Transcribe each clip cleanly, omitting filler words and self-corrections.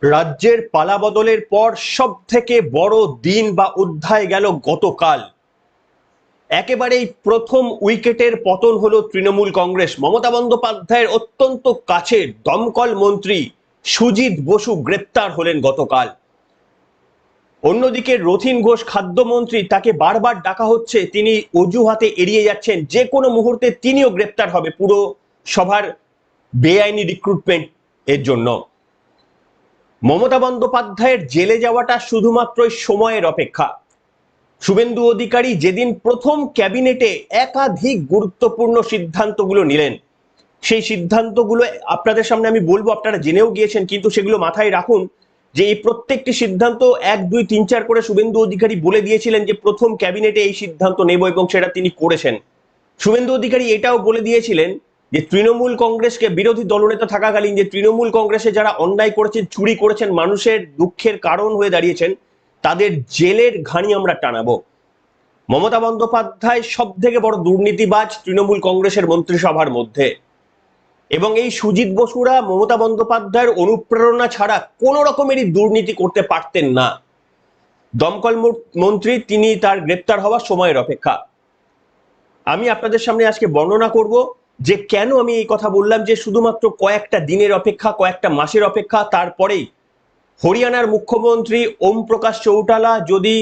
রাজ্যের পালাবদলের পর সব থেকে বড় দিন বা অধ্যায় গেল গতকাল। একেবারেই প্রথম উইকেটের পতন হলো তৃণমূল কংগ্রেস। মমতা বন্দ্যোপাধ্যায়ের অত্যন্ত কাছের দমকল মন্ত্রী সুজিত বসু গ্রেপ্তার হলেন গতকাল। অন্যদিকে রথীন ঘোষ খাদ্যমন্ত্রী, তাকে বারবার ডাকা হচ্ছে, তিনি অজুহাতে এড়িয়ে যাচ্ছেন। যে কোনো মুহূর্তে তিনিও গ্রেপ্তার হবে পুরো সভার বেআইনি রিক্রুটমেন্ট এর জন্য। মমতা বন্দ্যোপাধ্যায়ের জেলে যাওয়াটা শুধুমাত্র সময়ের অপেক্ষা। শুভেন্দু অধিকারী যেদিন প্রথম ক্যাবিনেটে একাধিক গুরুত্বপূর্ণ সিদ্ধান্তগুলো নিলেন, সেই সিদ্ধান্তগুলো আপনাদের সামনে আমি বলবো, আপনারা জেনেও গিয়েছেন, কিন্তু সেগুলো মাথায় রাখুন যে এই প্রত্যেকটি সিদ্ধান্ত 1, 2, 3, 4 করে শুভেন্দু অধিকারী বলে দিয়েছিলেন যে প্রথম ক্যাবিনেটে এই সিদ্ধান্ত নেব, এবং সেটা তিনি করেছেন। শুভেন্দু অধিকারী এটাও বলে দিয়েছিলেন যে তৃণমূল কংগ্রেসকে, বিরোধী দলনেতা থাকাকালীন, যে তৃণমূল কংগ্রেসে যারা অন্যায় করেছেন, চুরি করেছেন, মানুষের দুঃখের কারণ হয়ে দাঁড়িয়েছেন, তাদের জেলের ঘানি আমরা টানাবো। মমতা বন্দ্যোপাধ্যায় সব থেকে বড় দুর্নীতিবাজ তৃণমূল কংগ্রেসের মন্ত্রিসভার মধ্যে, এবং এই সুজিত বসুরা মমতা বন্দ্যোপাধ্যায়ের অনুপ্রেরণা ছাড়া কোনো রকমেরই দুর্নীতি করতে পারতেন না। দমকল মন্ত্রী, তিনি তার গ্রেপ্তার হওয়ার সময়ের অপেক্ষা। আমি আপনাদের সামনে আজকে বর্ণনা করব যে কেন আমি এই কথা বললাম যে শুধুমাত্র কয়েকটা দিনের অপেক্ষা, কয়েকটা মাসের অপেক্ষা, তারপরেই হরিয়ানার মুখ্যমন্ত্রী ওম প্রকাশ চৌটালা যদি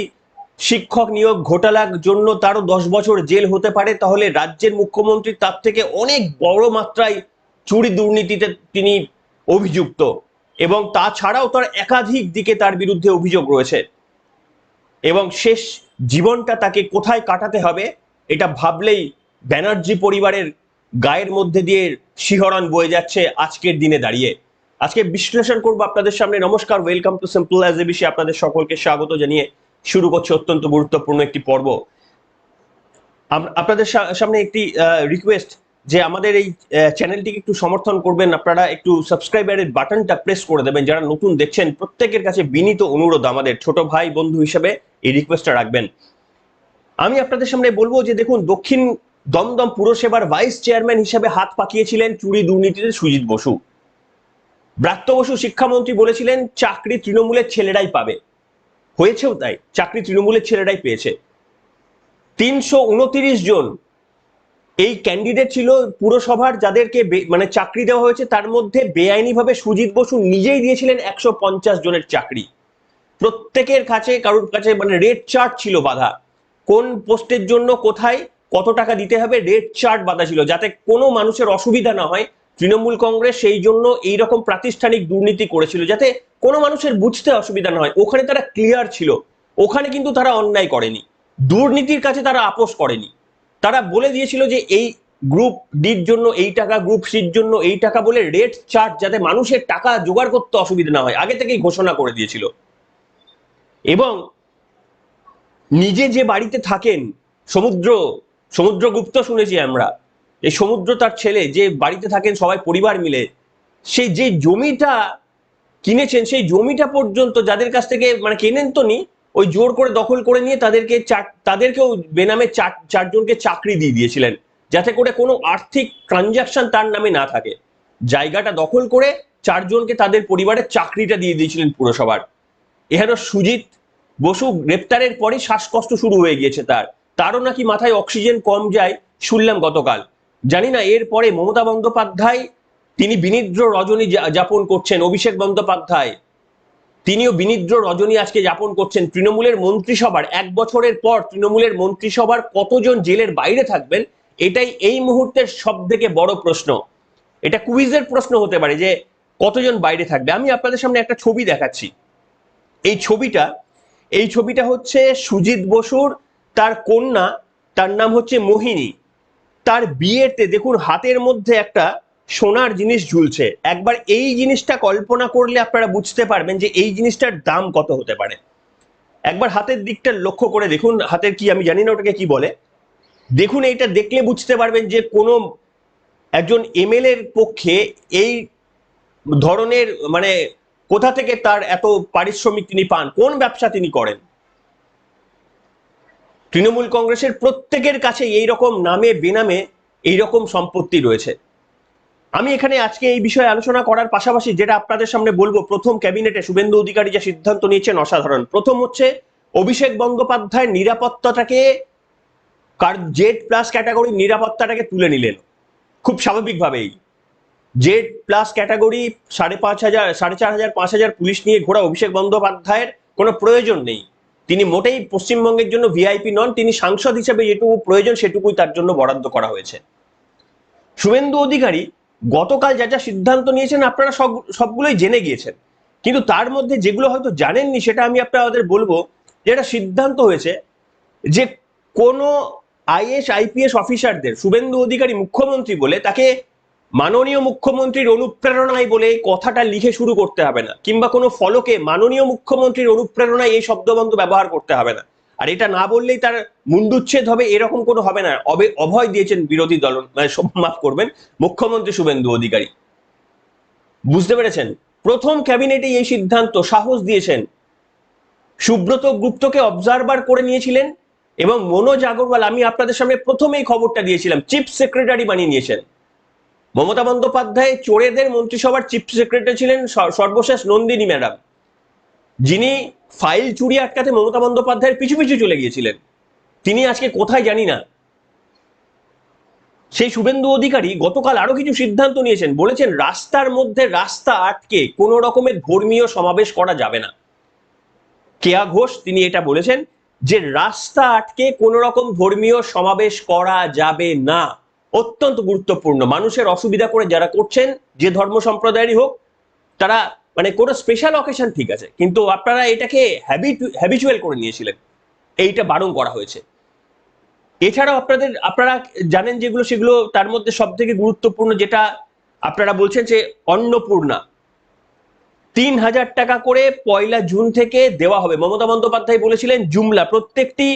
শিক্ষক নিয়োগ ঘোটালার জন্য তারও 10 বছর জেল হতে পারে, তাহলে রাজ্যের মুখ্যমন্ত্রী তার থেকে অনেক বড় মাত্রায় চুরি দুর্নীতিতে তিনি অভিযুক্ত, এবং তাছাড়াও তার একাধিক দিকে তার বিরুদ্ধে অভিযোগ রয়েছে, এবং শেষ জীবনটা তাকে কোথায় কাটাতে হবে এটা ভাবলেই ব্যানার্জি পরিবারের গায়ের মধ্যে দিয়ে শিহরণ বয়ে যাচ্ছে আজকের দিনে দাঁড়িয়ে। আজকে বিশ্লেষণ করবো আপনাদের সামনে। নমস্কার, welcome to simple as ABC. আপনাদের সকলকে স্বাগত জানিয়ে শুরু করছে অত্যন্ত গুরুত্বপূর্ণ একটি পর্ব। আপনাদের সামনে একটি রিকোয়েস্ট যে আমাদের এই চ্যানেলটিকে একটু সমর্থন করবেন, আপনারা একটু সাবস্ক্রাইবারের বাটনটা প্রেস করে দেবেন। যারা নতুন দেখছেন প্রত্যেকের কাছে বিনীত অনুরোধ, আমাদের ছোট ভাই বন্ধু হিসেবে এই রিকোয়েস্টটা রাখবেন। আমি আপনাদের সামনে বলবো যে দেখুন, দক্ষিণ দমদম পুরসভার ভাইস চেয়ারম্যান হিসেবে হাত পাকিয়েছিলেন চুরি দুর্নীতিতে সুজিত বসু। ব্রাত্য বসু শিক্ষামন্ত্রী বলেছিলেন চাকরি তৃণমূলের ছেলেরাই পাবে, হয়েছেও তাই, চাকরি তৃণমূলের ছেলেরাই পেয়েছে। 329 জন এই ক্যান্ডিডেট ছিল পুরসভার, যাদেরকে মানে চাকরি দেওয়া হয়েছে, তার মধ্যে বেআইনিভাবে সুজিত বসু নিজেই দিয়েছিলেন 150 জনের চাকরি। প্রত্যেকের কাছে, কারোর কাছে মানে রেট চার্ট ছিল বাঁধা, কোন পোস্টের জন্য কোথায় কত টাকা দিতে হবে, রেট চার্ট বাঁধা ছিল, যাতে কোনো মানুষের অসুবিধা না হয়। তৃণমূল কংগ্রেস সেই জন্য এইরকম প্রাতিষ্ঠানিক দুর্নীতি করেছিল, যাতে কোনো মানুষের বুঝতে অসুবিধা না হয়। ওখানে তারা ক্লিয়ার ছিল, ওখানে কিন্তু তারা অন্যায় করেনি, দুর্নীতির কাছে তারা আপোষ করেনি। তারা বলে দিয়েছিল যে এই গ্রুপ ডির জন্য এই টাকা, গ্রুপ সির জন্য এই টাকা বলে রেট চার্ট, যাতে মানুষের টাকা জোগাড় করতে অসুবিধা না হয়, আগে থেকেই ঘোষণা করে দিয়েছিল। এবং নিজে যে বাড়িতে থাকেন, সমুদ্র, সমুদ্রগুপ্ত শুনেছি আমরা, এই সমুদ্র তার ছেলে যে বাড়িতে থাকেন সবাই পরিবার মিলে, সেই যে জমিটা কিনেছেন, সেই জমিটা পর্যন্ত যাদের কাছ থেকে মানে কেনেন তো নি, ওই জোর করে দখল করে নিয়ে তাদেরকেও বেনামে চারজনকে চাকরি দিয়ে দিয়েছিলেন, যাতে করে কোনো আর্থিক ট্রানজাকশন তার নামে না থাকে। জায়গাটা দখল করে চারজনকে তাদের পরিবারের চাকরিটা দিয়ে দিয়েছিলেন পুরসভার। এখানে সুজিত বসু গ্রেপ্তারের পরই শ্বাসকষ্ট শুরু হয়ে গিয়েছে তারও নাকি মাথায় অক্সিজেন কম যায় শুনলাম গতকাল। জানি না এরপরে মমতা বন্দ্যোপাধ্যায় তিনি বিনিদ্র রজনী যাপন করছেন, অভিষেক বন্দ্যোপাধ্যায় তিনিও বিনিদ্র রজনী আজকে যাপন করছেন। তৃণমূলের মন্ত্রিসভার 1 বছরের পর তৃণমূলের মন্ত্রিসভার কতজন জেলের বাইরে থাকবেন, এটাই এই মুহূর্তের সব থেকে বড় প্রশ্ন। এটা কুইজের প্রশ্ন হতে পারে যে কতজন বাইরে থাকবে। আমি আপনাদের সামনে একটা ছবি দেখাচ্ছি। এই ছবিটা হচ্ছে সুজিত বসুর তার কন্যা, তার নাম হচ্ছে মোহিনী। তার বিয়েতে দেখুন হাতের মধ্যে একটা সোনার জিনিস ঝুলছে। একবার এই জিনিসটা কল্পনা করলে আপনারা বুঝতে পারবেন যে এই জিনিসটার দাম কত হতে পারে। একবার হাতের দিকটা লক্ষ্য করে দেখুন, হাতের কি আমি জানি না ওটাকে কি বলে, দেখুন এইটা দেখলে বুঝতে পারবেন যে কোনো একজন এমএলএ এর পক্ষে এই ধরনের মানে কোথা থেকে তার এত পারিশ্রমিক তিনি পান, কোন ব্যবসা তিনি করেন। তৃণমূল কংগ্রেসের প্রত্যেকের কাছে এইরকম নামে বেনামে এইরকম সম্পত্তি রয়েছে। আমি এখানে আজকে এই বিষয়ে আলোচনা করার পাশাপাশি যেটা আপনাদের সামনে বলবো, প্রথম ক্যাবিনেটে শুভেন্দু অধিকারী যে সিদ্ধান্ত নিয়েছেন অসাধারণ। প্রথম হচ্ছে অভিষেক বন্দ্যোপাধ্যায়ের নিরাপত্তাটাকে, জেড প্লাস ক্যাটাগরির নিরাপত্তাটাকে তুলে নিলেন খুব স্বাভাবিকভাবেই। জেড প্লাস ক্যাটাগরি 5,500, 4,500, 5,000 পুলিশ নিয়ে ঘোরা অভিষেক বন্দ্যোপাধ্যায়ের কোনো প্রয়োজন নেই। তিনি মোটেই পশ্চিমবঙ্গের জন্য ভিআইপি নন, তিনি সাংসদ হিসেবে যেটুকু প্রয়োজন সেটুকুই তার জন্য বরাদ্দ করা হয়েছে। শুভেন্দু অধিকারী গতকাল যা যা সিদ্ধান্ত নিয়েছেন আপনারা সবগুলোই জেনে গিয়েছেন, কিন্তু তার মধ্যে যেগুলো হয়তো জানেননি সেটা আমি আপনাদের বলবো। যেটা সিদ্ধান্ত হয়েছে যে কোনো আইএস আইপিএস অফিসারদের শুভেন্দু অধিকারী মুখ্যমন্ত্রী বলে তাকে মাননীয় মুখ্যমন্ত্রীর অনুপ্রেরণায় বলে কথাটা লিখে শুরু করতে হবে না, কিংবা কোনো ফলকে মাননীয় মুখ্যমন্ত্রীর অনুপ্রেরণায় এই শব্দবন্ধ ব্যবহার করতে হবে না। আর এটা না বললেই তার মুন্ডুচ্ছেদ হবে, এরকম কোনো হবে না। অভয় দিয়েছেন বিরোধী দল, মানে মাফ করবেন, মুখ্যমন্ত্রী শুভেন্দু অধিকারী। বুঝতে পেরেছেন? প্রথম ক্যাবিনেটে এই সিদ্ধান্ত সাহস দিয়েছেন। সুব্রত গুপ্তকে অবজারভার করে নিয়েছিলেন এবং মনোজ আগরওয়াল, আমি আপনাদের সামনে প্রথমেই খবরটা দিয়েছিলাম, চিফ সেক্রেটারি বানিয়ে নিয়েছেন। মমতা বন্দ্যোপাধ্যায় চোরেদের মন্ত্রিসভার চিফ সেক্রেটারি ছিলেন সর্বশেষ নন্দিনী ম্যাডাম, যিনি ফাইল চুরি আটকাতে মমতা বন্দ্যোপাধ্যায়ের পিছু পিছু চলে গিয়েছিলেন। তিনি আজকে কোথায় জানি না। সেই শুভেন্দু অধিকারী গতকাল আরো কিছু সিদ্ধান্ত নিয়েছেন, বলেছেন রাস্তার মধ্যে রাস্তা আটকে কোন রকমের ধর্মীয় সমাবেশ করা যাবে না। কেয়া ঘোষ তিনি এটা বলেছেন যে রাস্তা আটকে কোন রকম ধর্মীয় সমাবেশ করা যাবে না। অত্যন্ত গুরুত্বপূর্ণ। মানুষের অসুবিধা করে যারা করছেন, যে ধর্ম সম্প্রদায়েরই হোক, তারা মানে কোনো স্পেশাল অকেশন ঠিক আছে, কিন্তু আপনারা এটাকে হ্যাবিচুয়াল করে নিয়েছিলেন, এইটা বারণ করা হয়েছে। এছাড়াও আপনারা জানেন যেগুলো, সেগুলো তার মধ্যে সব থেকে গুরুত্বপূর্ণ যেটা আপনারা বলছেন যে অন্নপূর্ণা 3,000 টাকা করে 1 জুন থেকে দেওয়া হবে। মমতা বন্দ্যোপাধ্যায় বলেছিলেন জুমলা, প্রত্যেকটি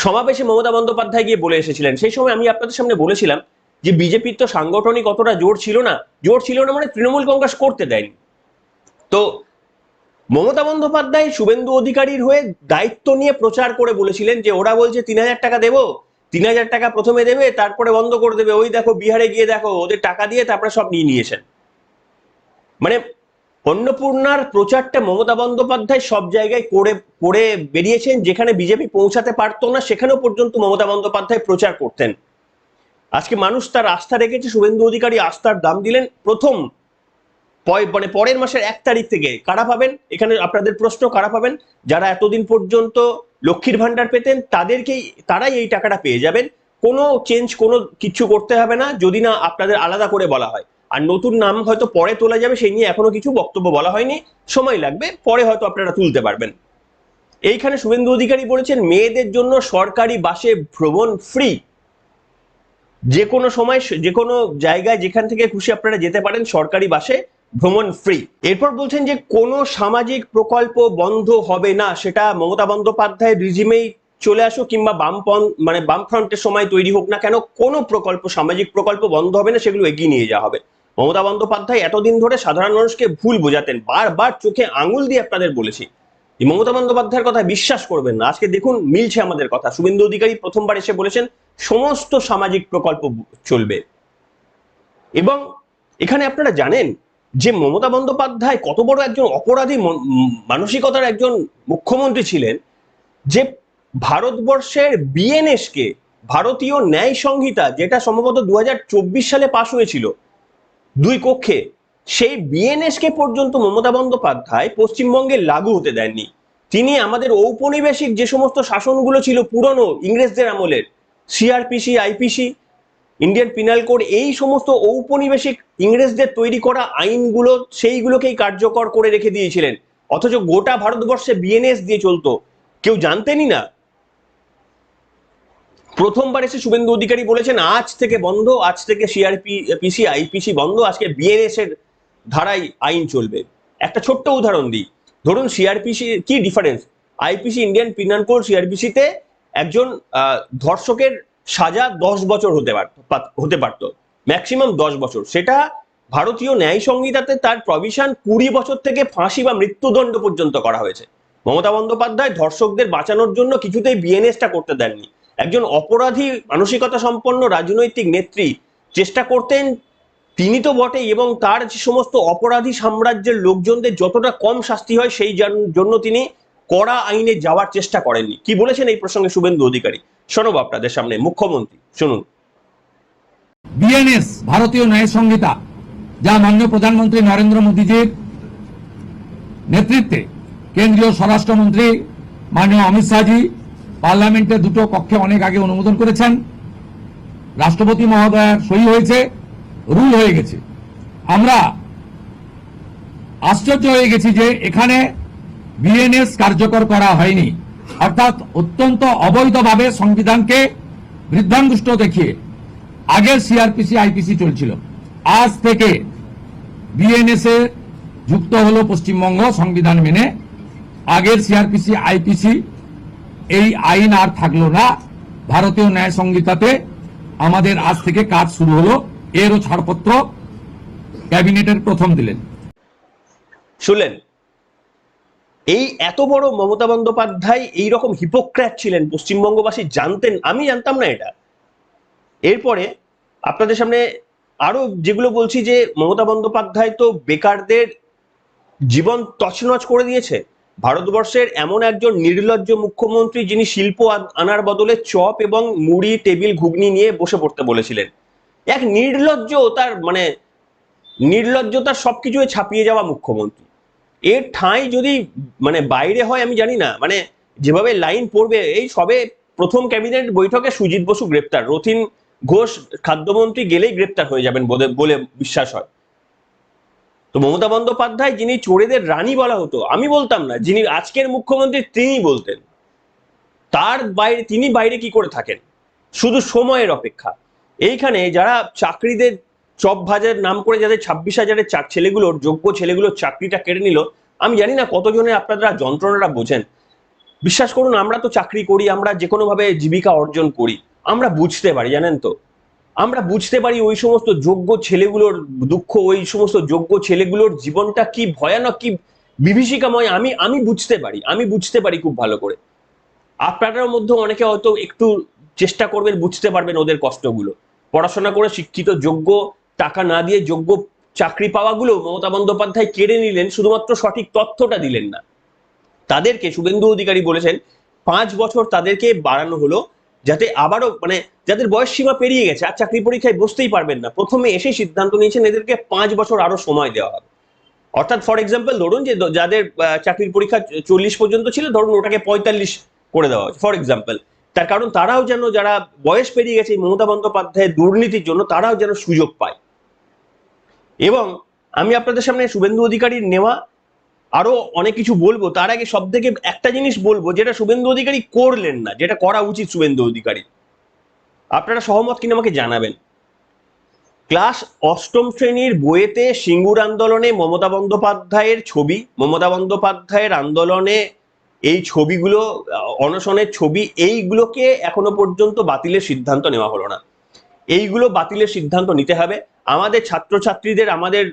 সমাবেশে মমতা বন্দ্যোপাধ্যায় গিয়ে বলে এসেছিলেন। সেই সময় আমি আপনাদের সামনে বলেছিলাম যে বিজেপির তো সাংগঠনিক অতটা জোর ছিল না মানে তৃণমূল কংগ্রেস করতে দেয়নি। তো মমতা বন্দ্যোপাধ্যায় শুভেন্দু অধিকারীর হয়ে দায়িত্ব নিয়ে প্রচার করে বলেছিলেন যে ওরা বলছে 3,000 টাকা দেবো, 3,000 টাকা প্রথমে দেবে তারপরে বন্ধ করে দেবে, ওই দেখো বিহারে গিয়ে দেখো ওদের টাকা দিয়ে তারপরে সব নিয়ে নিয়েছেন। মানে অন্নপূর্ণার প্রচারটা মমতা বন্দ্যোপাধ্যায় সব জায়গায় করে করে বেরিয়েছেন, যেখানে বিজেপি পৌঁছাতে পারতো না সেখানেও পর্যন্ত মমতা বন্দ্যোপাধ্যায় প্রচার করতেন। আজকে মানুষ তার আস্থা রেখেছে, শুভেন্দু অধিকারী আস্থার দাম দিলেন। প্রথম মানে পরের মাসের 1 তারিখ থেকে কারা পাবেন, এখানে আপনাদের প্রশ্ন, কারা পাবেন? যারা এতদিন পর্যন্ত লক্ষ্মীর ভান্ডার পেতেন তারাই এই টাকাটা পেয়ে যাবেন। কোনো চেঞ্জ, কোনো কিছু করতে হবে না, যদি না আপনাদের আলাদা করে বলা হয়। আর নতুন নাম হয়তো পরে তোলা যাবে, সেই নিয়ে এখনো কিছু বক্তব্য বলা হয়নি, সময় লাগবে, পরে হয়তো আপনারা তুলতে পারবেন। এইখানে শুভেন্দু অধিকারী বলেছেন মেয়েদের জন্য সরকারি বাসে ভ্রমণ ফ্রি, যে কোনো সময় যে কোনো জায়গায় যেখান থেকে খুশি আপনারা যেতে পারেন, সরকারি বাসে ভ্রমণ ফ্রি। এরপর বলছেন যে কোনো সামাজিক প্রকল্প বন্ধ হবে না, সেটা মমতা বন্দ্যোপাধ্যায় রিজিমেই চলে আসুক কিংবা বামফ্রন্টের সময় তৈরি হোক না কেন, কোনো প্রকল্প, সামাজিক প্রকল্প বন্ধ হবে না, সেগুলো এগিয়ে নিয়ে যাওয়া হবে। মমতা বন্দ্যোপাধ্যায় এতদিন ধরে সাধারণ মানুষকে ভুল বোঝাতেন, বারবার চোখে আঙুল দিয়ে আপনাদের বলেছি মমতা বন্দ্যোপাধ্যায়ের কথা বিশ্বাস করবেন না। আজকে দেখুন মিলছে আমাদের কথা। শুভেন্দু অধিকারী প্রথমবার এসে বলেছেন সমস্ত সামাজিক প্রকল্প চলবে। এবং এখানে আপনারা জানেন যে মমতা বন্দ্যোপাধ্যায় কত বড় একজন অপরাধী মানসিকতার একজন মুখ্যমন্ত্রী ছিলেন, যে ভারতবর্ষের বিএনএস কে, ভারতীয় ন্যায় সংহিতা, যেটা সম্ভবত 2024 সালে পাশ হয়েছিল 2 কক্ষে, সেই বিএনএস কে পর্যন্ত মমতা বন্দ্যোপাধ্যায় পশ্চিমবঙ্গে লাগু হতে দেননি। তিনি আমাদের ঔপনিবেশিক যে সমস্ত শাসনগুলো ছিল পুরনো ইংরেজদের আমলের, CrPC, IPC, Indian penal code, এই সমস্ত ঔপনিবেশিক ইংরেজদের তৈরি করা আইনগুলো, সেইগুলোকেই কার্যকর করে রেখে দিয়েছিলেন। অথচ গোটা ভারতবর্ষে বিএনএস দিয়ে চলতো, কেউ জানতেনই না। প্রথমবার এসে শুভেন্দু অধিকারী বলেছেন আজ থেকে বন্ধ, আজ থেকে সিআরপিসি, আইপিসি বন্ধ, আজকে বিএনএস এর ধারায় আইন চলবে। একটা ছোট্ট উদাহরণ দিই, ধরুন সিআরপিসি কি difference, IPC Indian penal code, সিআরপিসিতে একজন ধর্ষকের সাজা 10 বছর হতে পারত, ম্যাক্সিমাম 10 বছর। সেটা ভারতীয় ন্যায় সংহিতাতে তার প্রভিশন 20 বছর থেকে ফাঁসি বা মৃত্যুদণ্ড পর্যন্ত করা হয়েছে। মমতা বন্দ্যোপাধ্যায় ধর্ষকদের বাঁচানোর জন্য কিছুতেই বিএনএসটা করতে দেননি। একজন অপরাধী মানসিকতা সম্পন্ন রাজনৈতিক নেত্রী চেষ্টা করতেন তিনি তো বটেই, এবং তার যে সমস্ত অপরাধী সাম্রাজ্যের লোকজনদের যতটা কম শাস্তি হয় সেই জন্য তিনি কড়া আইনে যাওয়ার চেষ্টা করেননি। কি বলেছেন এই প্রসঙ্গে শুভেন্দু অধিকারী, শোনাবো আপনাদের সামনে। মুখ্যমন্ত্রী, শুনুন। বিএনএস ভারতীয় ন্যায় সংহিতা, যা মাননীয় প্রধানমন্ত্রী নরেন্দ্র মোদীজির নেতৃত্বে কেন্দ্রীয় স্বরাষ্ট্রমন্ত্রী মাননীয় অমিত শাহজি পার্লামেন্টের দুটো কক্ষে অনেক আগে অনুমোদন করেছেন, রাষ্ট্রপতি মহোদয়ের সই হয়েছে, রুল হয়ে গেছে। আমরা আশ্চর্য হয়ে গেছি যে এখানে বিএনএস কার্যকর করা হয়নি, অর্থাৎ অত্যন্ত অবৈধভাবে সংবিধানকে বৃদ্ধাঙ্গুষ্ঠ দেখিয়ে আগের সিআরপিসি আইপিসি চলছিল। আজ থেকে বিএনএস এ যুক্ত হলো পশ্চিমবঙ্গ সংবিধান মেনে। আগের সিআরপিসি আইপিসি এই আইন আর থাকলো না। ভারতীয় ন্যায় সংহিতাতে আমাদের আজ থেকে কাজ শুরু হলো। এরও ছাড়পত্র ক্যাবিনেটের প্রথম দিলেন। শুনলেন, এই এত বড় মমতা বন্দ্যোপাধ্যায় এইরকম হিপোক্র্যাট ছিলেন, পশ্চিমবঙ্গবাসী জানতেন, আমি জানতাম না এটা। এরপরে আপনাদের সামনে আরো যেগুলো বলছি, যে মমতা বন্দ্যোপাধ্যায় তো বেকারদের জীবন তছনছ করে দিয়েছে। ভারতবর্ষের এমন একজন নির্লজ্জ মুখ্যমন্ত্রী, যিনি শিল্প আনার বদলে চপ এবং মুড়ি, টেবিল, ঘুগনি নিয়ে বসে পড়তে বলেছিলেন। এক নির্লজ্জ, তার মানে নির্লজ্জতার সবকিছু ছাপিয়ে যাওয়া মুখ্যমন্ত্রী। এর ঠাঁই যদি মানে বাইরে হয় আমি জানি না, মানে যেভাবে লাইন পড়বে। এই সবে প্রথম ক্যাবিনেট বৈঠকে সুজিত বসু গ্রেপ্তার, রথীন ঘোষ খাদ্যমন্ত্রী গেলেই গ্রেপ্তার হয়ে যাবেন বলে বিশ্বাস হয়। তো মমতা বন্দ্যোপাধ্যায়, যিনি চোরেদের রানী বলা হতো, আমি বলতাম না, যিনি আজকের মুখ্যমন্ত্রী তিনি বলতেন, তার বাইরে তিনি বাইরে কি করে থাকেন? শুধু সময়ের অপেক্ষা। এইখানে যারা চাকরিদের চপ ভাজার নাম করে যাদের 26,000-এর ছেলেগুলোর, যোগ্য ছেলেগুলোর চাকরিটা কেড়ে নিল, আমি জানি না কতজনের আপনারা যন্ত্রণাটা বোঝেন। বিশ্বাস করুন, আমরা তো চাকরি করি, আমরা যে কোনো ভাবে জীবিকা অর্জন করি, আমরা বুঝতে পারি, জানেন তো, আমরা বুঝতে পারি ওই সমস্ত যোগ্য ছেলেগুলোর দুঃখ, ওই সমস্ত যোগ্য ছেলেগুলোর জীবনটা কি ভয়ানক, কি বিভীষিকাময়। আমি বুঝতে পারি খুব ভালো করে। আপনাদের মধ্যে অনেকে হয়তো একটু চেষ্টা করবেন, বুঝতে পারবেন ওদের কষ্টগুলো। পড়াশোনা করে শিক্ষিত, যোগ্য, টাকা না দিয়ে যোগ্য চাকরি পাওয়াগুলো মমতা বন্দ্যোপাধ্যায় কেড়ে নিলেন, শুধুমাত্র সঠিক তথ্যটা দিলেন না। তাদেরকে শুভেন্দু অধিকারী বলেছেন 5 বছর তাদেরকে বাড়ানো হলো, যাতে আবারও, মানে যাদের বয়স সীমা পেরিয়ে গেছে আর চাকরি পরীক্ষায় বসতেই পারবেন না, প্রথমে এসে সিদ্ধান্ত নিয়েছেন এদেরকে 5 বছর আরো সময় দেওয়া হবে। অর্থাৎ ফর এক্সাম্পল ধরুন যে যাদের চাকরির পরীক্ষা 40 পর্যন্ত ছিল, ধরুন ওটাকে 45 করে দেওয়া হচ্ছে ফর এক্সাম্পল। তার কারণ তারাও যেন, যারা বয়স পেরিয়ে গেছে মমতা বন্দ্যোপাধ্যায়ের দুর্নীতির জন্য, তারাও যেন সুযোগ পায়। এবং আমি আপনাদের সামনে শুভেন্দু অধিকারীর নেওয়া আরো অনেক কিছু বলবো, তার আগে সব থেকে একটা জিনিস বলবো, যেটা শুভেন্দু অধিকারী করলেন না, যেটা করা উচিত শুভেন্দু অধিকারী। আপনারা সহমত কিনা আমাকে জানাবেন। ক্লাস 8ম শ্রেণীর বইয়েতে সিঙ্গুর আন্দোলনে মমতা বন্দ্যোপাধ্যায়ের ছবি, মমতা বন্দ্যোপাধ্যায়ের আন্দোলনে এই ছবিগুলো, অনশনের ছবি, এইগুলোকে এখনো পর্যন্ত বাতিলের সিদ্ধান্ত নেওয়া হলো না। এইগুলো বাতিলের সিদ্ধান্ত নিতে হবে। আমাদের ছাত্রছাত্রীদের, আমাদের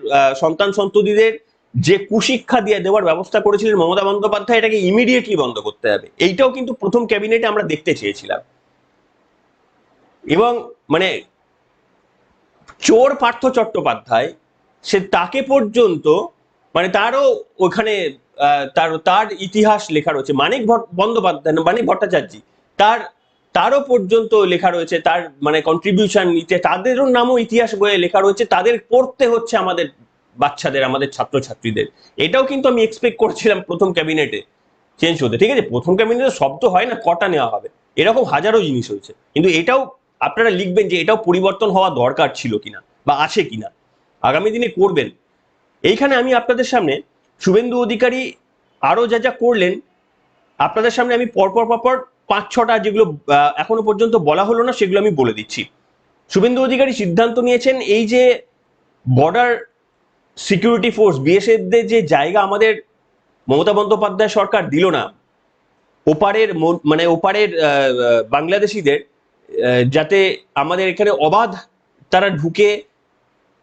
সন্তান সন্ততিদের যে কুশিক্ষা দিয়ে দেওয়ার ব্যবস্থা করেছিলেন মমতা বন্দ্যোপাধ্যায়, এটাকে ইমিডিয়েটলি বন্ধ করতে হবে। এইটাও কিন্তু প্রথম ক্যাবিনেটে আমরা দেখতে চেয়েছিলাম। এবং মানে চোর পার্থ চট্টোপাধ্যায়, সে তাকে পর্যন্ত, মানে তারও ওখানে তার ইতিহাস লেখা রয়েছে। মানিক বন্দ্যোপাধ্যায়, মানিক ভট্টাচার্য, তারও পর্যন্ত লেখা রয়েছে, তার মানে কন্ট্রিবিউশন নিতে, তাদেরও নামও ইতিহাস বইয়ে লেখা রয়েছে। তাদের পড়তে হচ্ছে আমাদের বাচ্চাদের, আমাদের ছাত্রছাত্রীদের। এটাও কিন্তু আমি এক্সপেক্ট করছিলাম প্রথম ক্যাবিনেটে চেঞ্জ হতে। ঠিক আছে, প্রথম ক্যাবিনেটে শব্দ হয় না কটা নেওয়া হবে, এরকম হাজারো জিনিস হয়েছে, কিন্তু এটাও আপনারা লিখবেন যে এটাও পরিবর্তন হওয়া দরকার ছিল কিনা বা আছে কিনা, আগামী দিনে করবেন। এইখানে আমি আপনাদের সামনে শুভেন্দু অধিকারী আরো যা যা করলেন, আপনাদের সামনে আমি পরপর 5-6টা যেগুলো এখনো পর্যন্ত বলা হলো না, সেগুলো আমি বলে দিচ্ছি। শুভেন্দু অধিকারী সিদ্ধান্ত নিয়েছেন, এই যে বর্ডার সিকিউরিটি ফোর্স, বিএসএফ দের যে জায়গা আমাদের মমতা বন্দ্যোপাধ্যায় সরকার দিল না, ওপারের মানে ওপারের বাংলাদেশিদের, যাতে আমাদের এখানে অবাধ তারা ঢুকে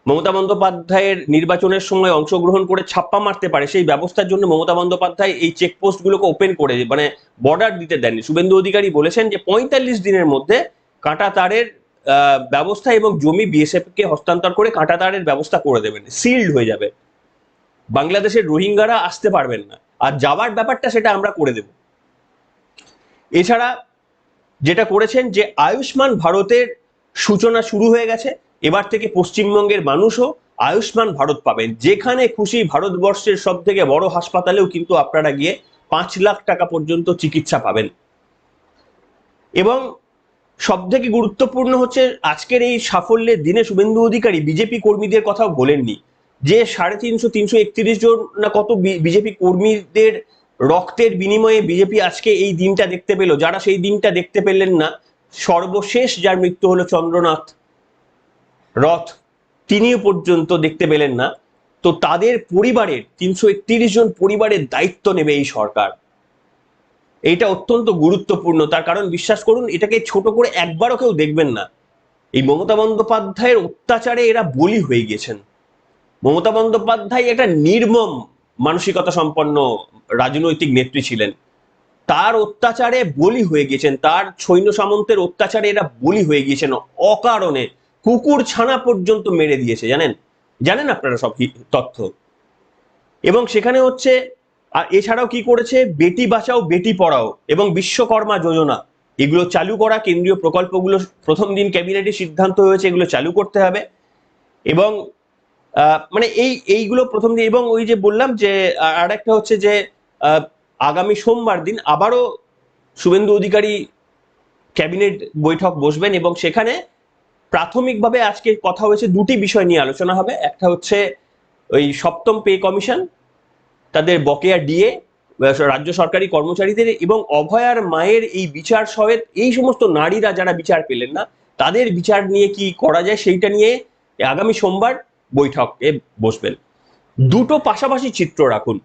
মমতা বন্দ্যোপাধ্যায়ের নির্বাচনের সময় অংশগ্রহণ করে ছাপ্পা মারতে পারে, সেই ব্যবস্থার জন্য মমতা বন্দ্যোপাধ্যায় এই চেকপোস্ট গুলোকে ওপেন করে, মানে বর্ডার দিতে দেননি। শুভেন্দু অধিকারী বলেছেন যে 45 দিনের মধ্যে কাঁটা তারের ব্যবস্থা এবং জমি বিএসএফ কে হস্তান্তর করে কাঁটাতারের ব্যবস্থা করে দেবেন, সিল্ড হয়ে যাবে, বাংলাদেশের রোহিঙ্গারা আসতে পারবেন না, আর যাওয়ার ব্যাপারটা সেটা আমরা করে দেব। এছাড়া যেটা করেছেন যে আয়ুষ্মান ভারতের সূচনা শুরু হয়ে গেছে, এবার থেকে পশ্চিমবঙ্গের মানুষও আয়ুষ্মান ভারত পাবেন, যেখানে খুশি ভারতবর্ষের সব থেকে বড় হাসপাতালেও কিন্তু আপনারা গিয়ে 5 লাখ টাকা পর্যন্ত চিকিৎসা পাবেন। এবং সব থেকে গুরুত্বপূর্ণ হচ্ছে আজকের এই সাফল্যের দিনে শুভেন্দু অধিকারী বিজেপি কর্মীদের কথাও বলেননি, যে 350-331 জন না কত বিজেপি কর্মীদের রক্তের বিনিময়ে বিজেপি আজকে এই দিনটা দেখতে পেল, যারা সেই দিনটা দেখতে পেলেন না, সর্বশেষ যার মৃত্যু হলো চন্দ্রনাথ রথ, তিনিও পর্যন্ত দেখতে পেলেন না, তো তাদের পরিবারের 331 জন পরিবারের দায়িত্ব নেবে এই সরকার। এইটা অত্যন্ত গুরুত্বপূর্ণ, তার কারণ বিশ্বাস করুন এটাকে ছোট করে একবারও কেউ দেখবেন না। এই মমতা বন্দ্যোপাধ্যায়ের অত্যাচারে এরা বলি হয়ে গেছেন। মমতা বন্দ্যোপাধ্যায় একটা নির্মম মানসিকতা সম্পন্ন রাজনৈতিক নেত্রী ছিলেন, তার অত্যাচারে বলি হয়ে গেছেন, তার সৈন্য সামন্তের অত্যাচারে এরা বলি হয়ে গিয়েছেন, অকারণে কুকুর ছানা পর্যন্ত মেরে দিয়েছে, জানেন আপনারা সব তথ্য। এবং সেখানে হচ্ছে আর এছাড়াও কি করেছে, বেটি বাঁচাও বেটি পড়াও এবং বিশ্বকর্মা যোজনা, এগুলো চালু করা, কেন্দ্রীয় প্রকল্পগুলো প্রথম দিন ক্যাবিনেটে সিদ্ধান্ত হয়েছে এগুলো চালু করতে হবে। এবং মানে এইগুলো প্রথম দিন। এবং ওই যে বললাম যে আর একটা হচ্ছে যে আগামী সোমবার দিন আবারও শুভেন্দু অধিকারী ক্যাবিনেট বৈঠক বসবেন এবং সেখানে প্রাথমিকভাবে আজকে কথা হয়েছে দুটি বিষয় নিয়ে আলোচনা হবে। একটা হচ্ছে ওই সপ্তম পে কমিশন, তাদের বকেয়া ডিএ রাজ্য সরকারি কর্মচারীদের, এবং অভয়ার মায়ের এই বিচার সহেত এই সমস্ত নারীরা যারা বিচার পেলেন না তাদের বিচার নিয়ে কি করা যায় সেইটা নিয়ে আগামী সোমবার বৈঠকে বসবেন। দুটো পাশাপাশি চিত্র রাখুন,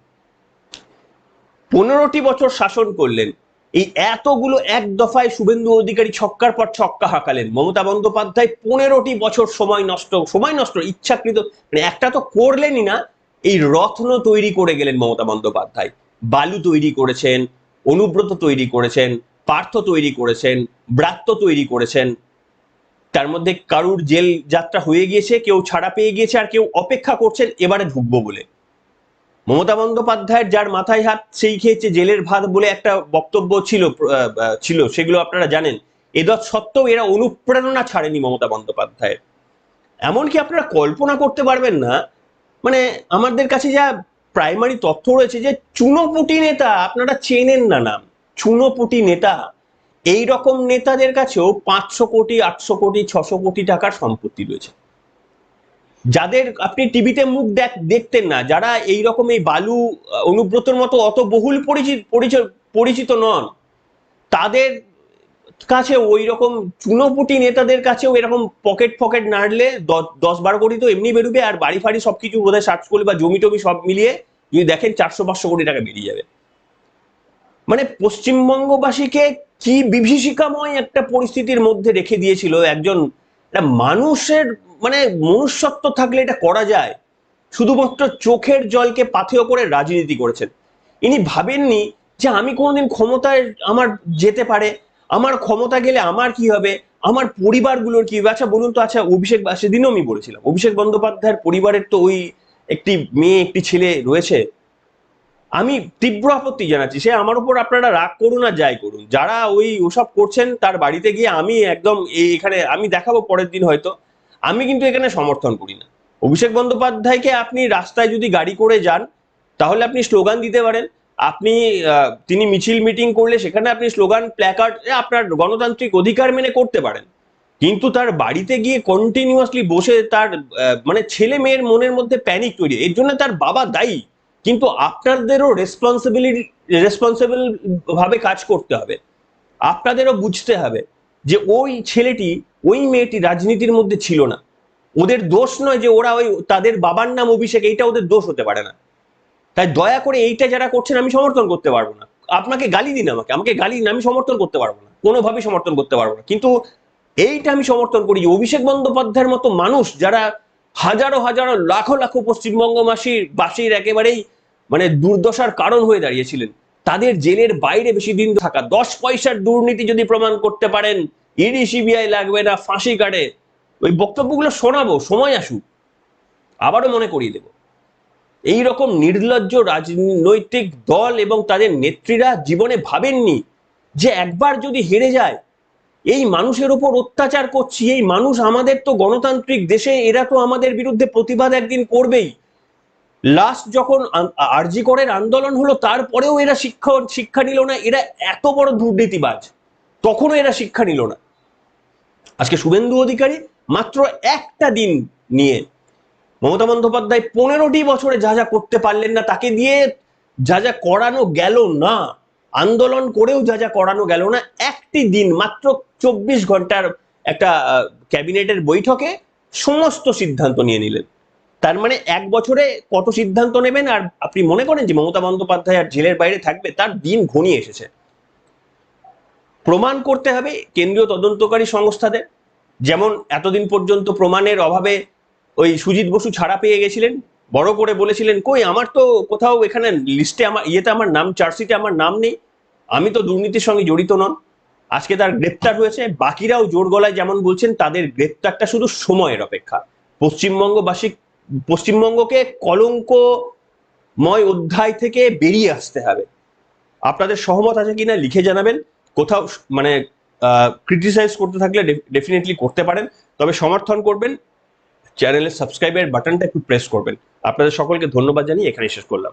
15টি বছর শাসন করলেন, এই এতগুলো এক দফায় শুভেন্দু অধিকারী ছক্কার পর ছক্কা হাঁকালেন, মমতা বন্দ্যোপাধ্যায় 15টি বছর সময় নষ্ট ইচ্ছাকৃত, মানে একটা তো করলেনই না, এই রত্ন তৈরি করে গেলেন মমতা বন্দ্যোপাধ্যায়। বালু তৈরি করেছেন, অনুব্রত তৈরি করেছেন, পার্থ তৈরি করেছেন, ব্রাত্য তৈরি করেছেন, তার মধ্যে কারুর জেল যাত্রা হয়ে গিয়েছে, কেউ ছাড়া পেয়ে গিয়েছে, আর কেউ অপেক্ষা করছেন এবারে ঢুকবো বলে। মমতা বন্দ্যোপাধ্যায়ের যার মাথায় হাত সেই খেয়েছে জেলের ভাত বলে একটা বক্তব্য ছিল, সেগুলো আপনারা জানেন। এদৎ সত্ত্বেও এরা অনুপ্রেরণা ছাড়েনি মমতা বন্দ্যোপাধ্যায়ের। এমনকি আপনারা কল্পনা করতে পারবেন না, মানে আমাদের কাছে যা প্রাইমারি তথ্য রয়েছে যে চুনোপুটি নেতা, আপনারা চেনেন না নাম, চুনোপুটি নেতা, এই রকম নেতাদের কাছেও 500 কোটি 800 কোটি 600 কোটি টাকার সম্পত্তি রয়েছে, যাদের আপনি টিভিতে মুখ দেখতেন না, যারা এই রকম এই বালু অনুব্রতর মতো অত বহুল পরিচিত নন, তাদের কাছে ওই রকম চুনোপুটি নেতাদের কাছেও এরকম পকেট নাড়লে 10-12 কোটি তো এমনি বেরোবে, আর বাড়ি ফাড়ি সবকিছু বোধহয় সার্চ করলে বা জমি টমি সব মিলিয়ে যদি দেখেন 400-500 কোটি টাকা বেরিয়ে যাবে। মানে পশ্চিমবঙ্গবাসীকে কি বিভীষিকাময় একটা পরিস্থিতির মধ্যে রেখে দিয়েছিল একজন মানুষের, মানে মনুষ্যত্ব থাকলে এটা করা যায়। শুধুমাত্র চোখের জলকে পাথেয় করে রাজনীতি করেছেন। ইনি ভাবেননি যে আমি কোনোদিন ক্ষমতায় আমার যেতে পারে, আমার ক্ষমতা গেলে আমার কি হবে, আমার পরিবারগুলোর কি হবে। আচ্ছা বলুন তো, আচ্ছা অভিষেক, সেদিনও আমি বলেছিলাম অভিষেক বন্দ্যোপাধ্যায়ের পরিবারের তো ওই একটি মেয়ে একটি ছেলে রয়েছে, আমি তীব্র আপত্তি জানাচ্ছি। সে আমার উপর আপনারা রাগ করুন আর যাই করুন, যারা ওসব করছেন তার বাড়িতে গিয়ে আমি একদম এখানে আমি দেখাবো পরের দিন হয়তো, আমি কিন্তু এখানে সমর্থন করি না। অভিষেক বন্দ্যোপাধ্যায়কে আপনি রাস্তায় যদি গাড়ি করে যান তাহলে আপনি স্লোগান দিতে পারেন, আপনি তিনি মিছিল মিটিং করলে সেখানে আপনি স্লোগান প্ল্যাকার্ড আপনার গণতান্ত্রিক অধিকার মেনে করতে পারেন, কিন্তু তার বাড়িতে গিয়ে কন্টিনিউয়াসলি বসে তার মানে ছেলে মেয়ের মনের মধ্যে প্যানিক তৈরি, এর জন্য তার বাবা দায়ী, কিন্তু আপনাদেরও রেসপন্সিবল ভাবে কাজ করতে হবে। আপনাদেরও বুঝতে হবে যে ওই ছেলেটি ওই মেয়েটি রাজনীতির মধ্যে ছিল না, ওদের দোষ নয় যে ওরা তাদের বাবার নাম অভিষেক, এইটা ওদের দোষ হতে পারে না। তাই দয়া করে এইটা যারা করছেন আমি সমর্থন করতে পারবো না। আপনাকে গালি দিন, আমাকে গালি দিন, আমি সমর্থন করতে পারবো না, কোনোভাবেই সমর্থন করতে পারবো না। কিন্তু এইটা আমি সমর্থন করি যে অভিষেক বন্দ্যোপাধ্যায়ের মতো মানুষ, যারা হাজারো হাজারো লাখো লাখো পশ্চিমবঙ্গবাসীর একেবারেই মানে দুর্দশার কারণ হয়ে দাঁড়িয়েছিলেন, তাদের জেলের বাইরে বেশি দিন থাকা, 10 পয়সার দুর্নীতি যদি প্রমাণ করতে পারেন ইডি সিবিআই লাগবে না, ফাঁসি কাটে, ওই বক্তব্যগুলো শোনাবো, সময় আসুক, আবারও মনে করিয়ে দেব। এই রকম নির্লজ্জ রাজনৈতিক দল এবং তাদের নেত্রীরা জীবনে ভাবেননি যে একবার যদি হেরে যায়, এই মানুষের উপর অত্যাচার করছি, এই মানুষ, আমাদের তো গণতান্ত্রিক দেশে, এরা তো আমাদের বিরুদ্ধে প্রতিবাদ একদিন করবেই। লাস্ট যখন আরজি করের আন্দোলন হলো, তারপরেও এরা শিক্ষা নিল না, এরা এত বড় দুর্নীতিবাজ, তখনও এরা শিক্ষা নিল না। আজকে শুভেন্দু অধিকারী মাত্র একটা দিন নিয়ে, মমতা বন্দ্যোপাধ্যায় 15টি বছরে যা যা করতে পারলেন না, তাকে দিয়ে যা যা করানো গেল না, আন্দোলন করেও যা যা করানো গেল না, একটি দিন মাত্র 24 ঘন্টার একটা ক্যাবিনেটের বৈঠকে সমস্ত সিদ্ধান্ত নিয়ে নিলেন। তার মানে 1 বছরে কত সিদ্ধান্ত নেবেন? আর আপনি মনে করেন যে মমতা বন্দ্যোপাধ্যায় আর জেলের বাইরে থাকবে? তার দিন ঘনিয়ে এসেছে। প্রমাণ করতে হবে কেন্দ্রীয় তদন্তকারী সংস্থাদের, যেমন এতদিন পর্যন্ত প্রমাণের অভাবে ওই সুজিত বসু ছাড়া পেয়ে গেছিলেন, বড় করে বলেছিলেন কই আমার তো কোথাও এখানে লিস্টে আমার আমার নাম, চার্জশিটে আমার নাম নেই, আমি তো দুর্নীতির সঙ্গে জড়িত নন। আজকে তার গ্রেপ্তার হয়েছে, বাকিরাও জোর গলায় যেমন বলছেন, তাদের গ্রেপ্তারটা শুধু সময়ের অপেক্ষা। পশ্চিমবঙ্গকে কলঙ্কময় অধ্যায় থেকে বেরিয়ে আসতে হবে। আপনাদের সহমত আছে কিনা লিখে জানাবেন। কোথাও মানে ক্রিটিসাইজ করতে থাকলে ডেফিনেটলি করতে পারেন, তবে সমর্থন করবেন, চ্যানেলের সাবস্ক্রাইবের বাটনটা একটু প্রেস করবেন। আপনাদের সকলকে ধন্যবাদ জানিয়ে এখানে শেষ করলাম।